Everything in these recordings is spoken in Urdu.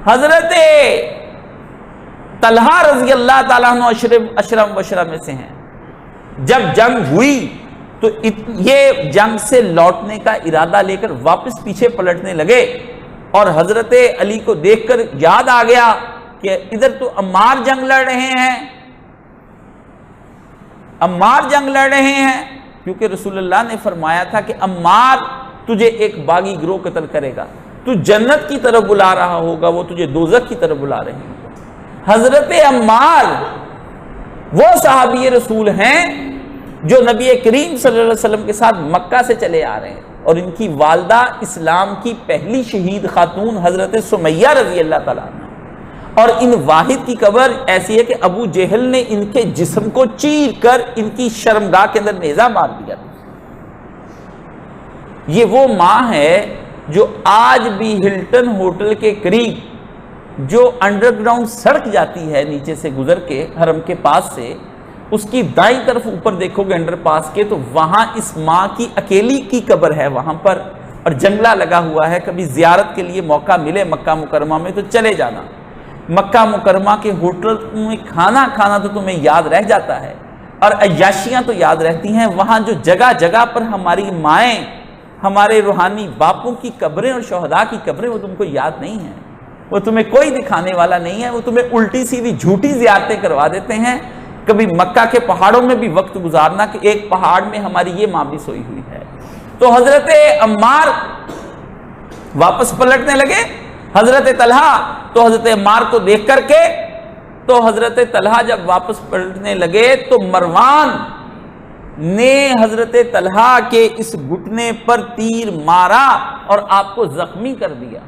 حضرت طلحہ رضی اللہ تعالیٰ عنہ اشرم بشرہ میں سے ہیں. جب جنگ ہوئی تو یہ جنگ سے لوٹنے کا ارادہ لے کر واپس پیچھے پلٹنے لگے، اور حضرت علی کو دیکھ کر یاد آ گیا کہ ادھر تو عمار جنگ لڑ رہے ہیں، عمار جنگ لڑ رہے ہیں، کیونکہ رسول اللہ نے فرمایا تھا کہ عمار تجھے ایک باغی گروہ قتل کرے گا، تو جنت کی طرف بلا رہا ہوگا، وہ تجھے دوزخ کی طرف بلا رہے ہیں. حضرت عمار وہ صحابی رسول ہیں جو نبی کریم صلی اللہ علیہ وسلم کے ساتھ مکہ سے چلے آ رہے ہیں، اور ان کی والدہ اسلام کی پہلی شہید خاتون حضرت سمیہ رضی اللہ تعالیٰ عنہ. اور ان واحد کی قبر ایسی ہے کہ ابو جہل نے ان کے جسم کو چیر کر ان کی شرمگاہ کے اندر نیزہ مار دیا. یہ وہ ماں ہے جو آج بھی ہلٹن ہوٹل کے قریب جو انڈر گراؤنڈ سڑک جاتی ہے نیچے سے گزر کے حرم کے پاس سے، اس کی دائیں طرف اوپر دیکھو گے انڈر پاس کے، تو وہاں اس ماں کی اکیلی کی قبر ہے وہاں پر، اور جنگلہ لگا ہوا ہے. کبھی زیارت کے لیے موقع ملے مکہ مکرمہ میں تو چلے جانا. مکہ مکرمہ کے ہوٹل میں کھانا کھانا تو تمہیں یاد رہ جاتا ہے، اور عیاشیاں تو یاد رہتی ہیں. وہاں جو جگہ جگہ پر ہماری مائیں، ہمارے روحانی باپوں کی قبریں اور شہداء کی قبریں، وہ تم کو یاد نہیں ہیں، وہ تمہیں کوئی دکھانے والا نہیں ہے. وہ تمہیں الٹی سیدھی جھوٹی زیارتیں کروا دیتے ہیں. کبھی مکہ کے پہاڑوں میں بھی وقت گزارنا کہ ایک پہاڑ میں ہماری یہ ماں بھی سوئی ہوئی ہے. تو حضرت عمار واپس پلٹنے لگے، حضرت طلحہ تو حضرت عمار کو دیکھ کر کے، تو حضرت طلحہ جب واپس پلٹنے لگے تو مروان نے حضرت طلحہ کے اس گھٹنے پر تیر مارا اور آپ کو زخمی کر دیا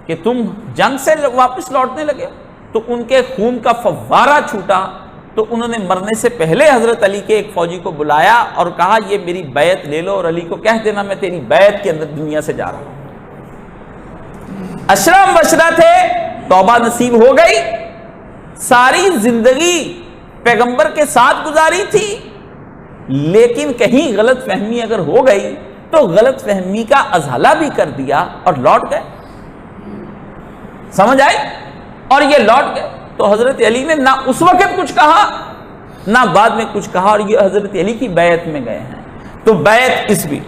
کہ تم جنگ سے واپس لوٹنے لگے. تو ان کے خون کا فوارہ چھوٹا، تو انہوں نے مرنے سے پہلے حضرت علی کے ایک فوجی کو بلایا اور کہا یہ میری بیعت لے لو، اور علی کو کہہ دینا میں تیری بیعت کے اندر دنیا سے جا رہا ہوں. اشرم بشرہ تھے، توبہ نصیب ہو گئی، ساری زندگی پیغمبر کے ساتھ گزاری تھی، لیکن کہیں غلط فہمی اگر ہو گئی تو غلط فہمی کا ازالہ بھی کر دیا اور لوٹ گئے. سمجھ آئی؟ اور یہ لوٹ گئے. تو حضرت علی نے نہ اس وقت کچھ کہا نہ بعد میں کچھ کہا، اور یہ حضرت علی کی بیعت میں گئے ہیں. تو بیعت اس بھی